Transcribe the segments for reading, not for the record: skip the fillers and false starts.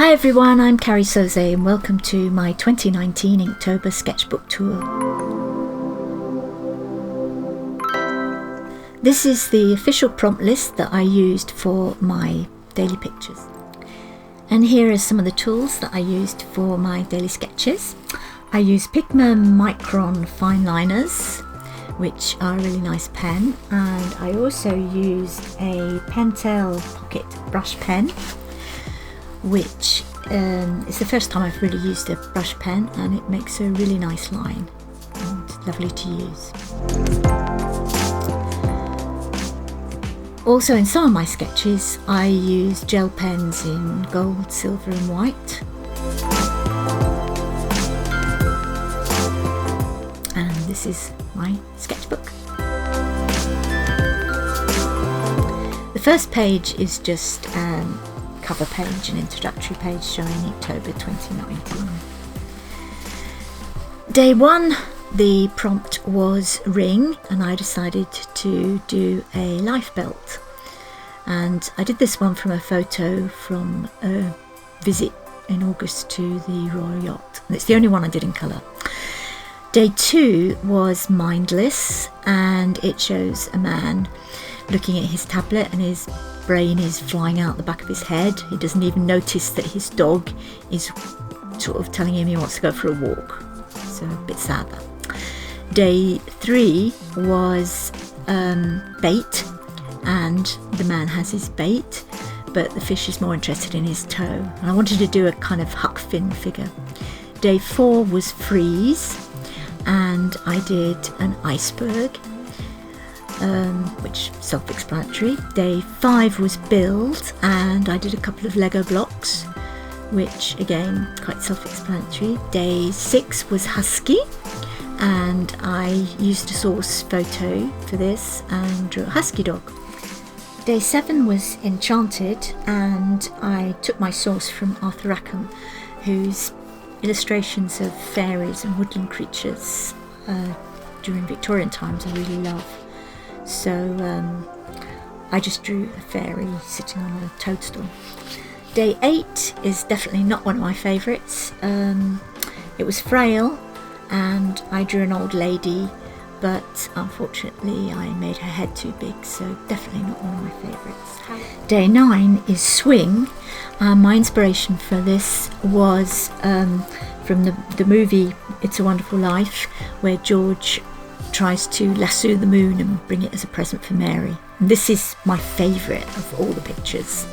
Hi everyone, I'm Carrie Soze and welcome to my 2019 Inktober Sketchbook Tour. This is the official prompt list that I used for my daily pictures. And here are some of the tools that I used for my daily sketches. I use Pigma Micron fine liners, which are a really nice pen, and I also used a Pentel pocket brush pen, which is the first time I've really used a brush pen, and it makes a really nice line and lovely to use. Also, in some of my sketches I use gel pens in gold, silver and white. And this is my sketchbook. The first page is just cover page, an introductory page showing Inktober 2019. Day one, the prompt was ring, and I decided to do a life belt. And I did this one from a photo from a visit in August to the Royal Yacht. And it's the only one I did in colour. Day two was mindless, and it shows a man looking at his tablet and his brain is flying out the back of his head. He doesn't even notice that his dog is sort of telling him he wants to go for a walk. So a bit sad. Day three was bait, and the man has his bait, but the fish is more interested in his toe. And I wanted to do a kind of Huck Finn figure. Day four was freeze, and I did an iceberg, which self-explanatory. Day five was build, and I did a couple of Lego blocks, which again quite self-explanatory. Day six was husky, and I used a source photo for this and drew a husky dog. Day seven was enchanted, and I took my source from Arthur Rackham, whose illustrations of fairies and woodland creatures during Victorian times I really love. So I just drew a fairy sitting on a toadstool. Day eight is definitely not one of my favourites. It was frail, and I drew an old lady, but unfortunately I made her head too big, so definitely not one of my favourites. Day nine is swing. My inspiration for this was from the movie It's a Wonderful Life, where George tries to lasso the moon and bring it as a present for Mary. And this is my favourite of all the pictures.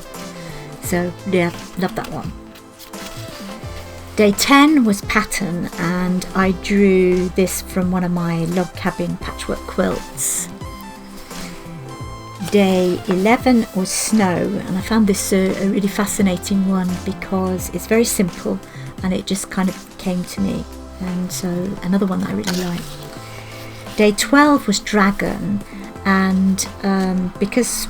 So yeah, love that one. Day 10 was pattern, and I drew this from one of my log cabin patchwork quilts. Day 11 was snow, and I found this a really fascinating one because it's very simple and it just kind of came to me, and so another one that I really like. Day 12 was dragon, and because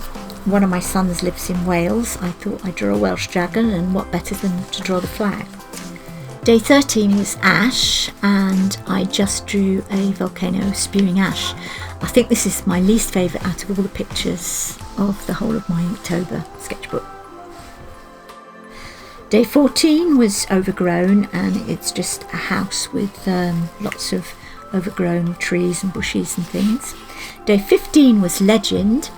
one of my sons lives in Wales, I thought I'd draw a Welsh dragon, and what better than to draw the flag. Day 13 was ash, and I just drew a volcano spewing ash. I think this is my least favourite out of all the pictures of the whole of my Inktober sketchbook. Day 14 was overgrown, and it's just a house with lots of overgrown trees and bushes and things. Day 15 was legend,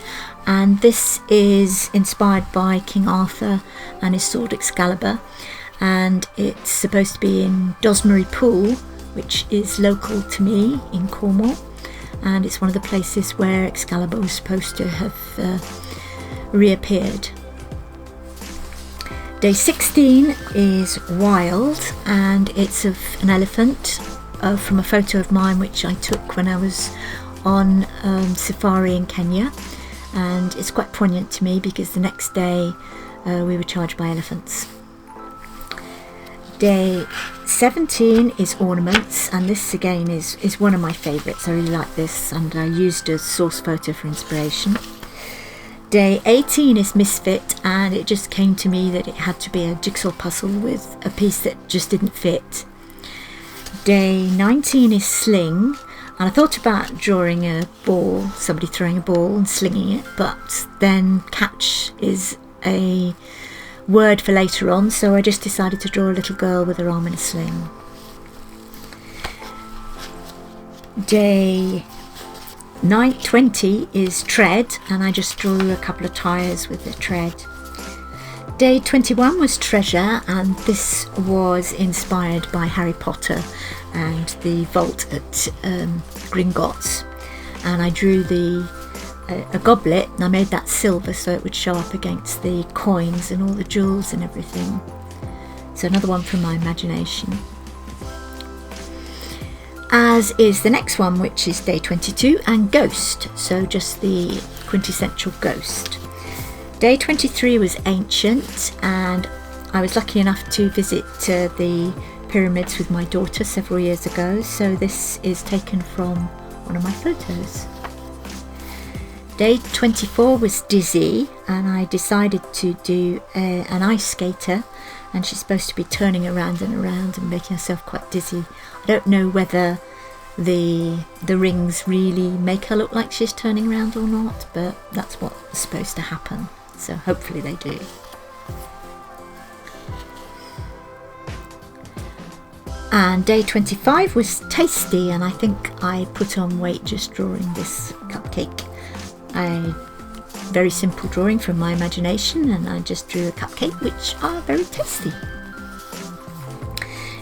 and this is inspired by King Arthur and his sword Excalibur, and it's supposed to be in Dosmery Pool, which is local to me in Cornwall, and it's one of the places where Excalibur was supposed to have reappeared. Day 16 is wild, and it's of an elephant from a photo of mine which I took when I was on safari in Kenya, and it's quite poignant to me because the next day we were charged by elephants. Day 17 is ornaments, and this again is one of my favourites. I really like this, and I used a source photo for inspiration. Day 18 is misfit, and it just came to me that it had to be a jigsaw puzzle with a piece that just didn't fit. Day 19 is sling, and I thought about drawing a ball, somebody throwing a ball and slinging it, but then catch is a word for later on, so I just decided to draw a little girl with her arm in a sling. Day 20 is tread, and I just drew a couple of tyres with the tread. Day 21 was treasure, and this was inspired by Harry Potter and the vault at Gringotts, and I drew a goblet, and I made that silver so it would show up against the coins and all the jewels and everything. So another one from my imagination. As is the next one, which is day 22 and ghost, so just the quintessential ghost. Day 23 was ancient, and I was lucky enough to visit the pyramids with my daughter several years ago, so this is taken from one of my photos. Day 24 was dizzy, and I decided to do an ice skater, and she's supposed to be turning around and around and making herself quite dizzy. I don't know whether the rings really make her look like she's turning around or not, but that's what's supposed to happen, so hopefully they do. And day 25 was tasty, and I think I put on weight just drawing this cupcake. Very simple drawing from my imagination, and I just drew a cupcake, which are very tasty.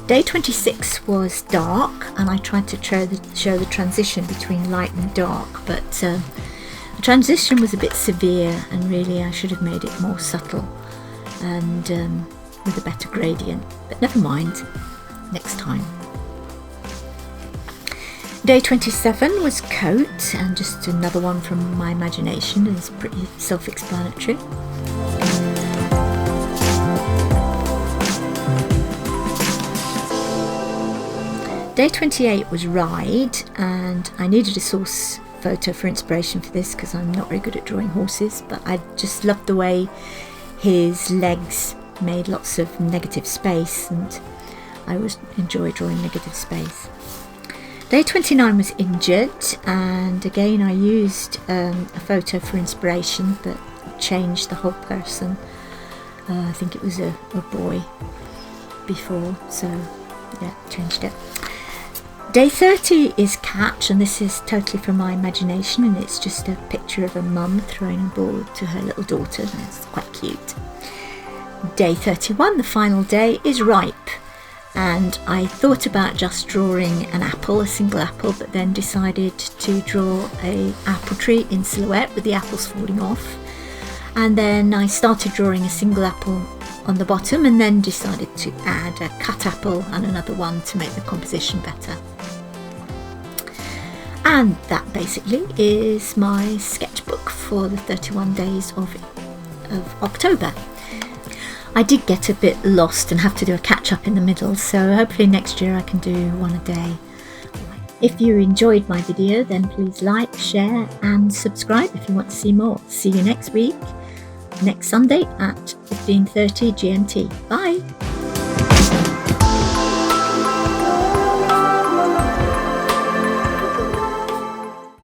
Day 26 was dark, and I tried to show the transition between light and dark, but the transition was a bit severe, and really I should have made it more subtle and with a better gradient, but never mind, next time. Day 27 was coat, and just another one from my imagination. It's pretty self-explanatory. Day 28 was ride, and I needed a source photo for inspiration for this because I'm not very good at drawing horses, but I just loved the way his legs made lots of negative space, and I always enjoy drawing negative space. Day 29 was injured, and again I used a photo for inspiration but changed the whole person. I think it was a boy before, so yeah, changed it. Day 30 is catch, and this is totally from my imagination, and it's just a picture of a mum throwing a ball to her little daughter, and it's quite cute. Day 31, the final day, is ripe. And I thought about just drawing an apple, a single apple, but then decided to draw an apple tree in silhouette with the apples falling off. And then I started drawing a single apple on the bottom, and then decided to add a cut apple and another one to make the composition better. And that basically is my sketchbook for the 31 days of October. I did get a bit lost and have to do a catch-up in the middle, so hopefully next year I can do one a day. If you enjoyed my video, then please like, share and subscribe if you want to see more. See you next week, next Sunday at 15:30 GMT. Bye!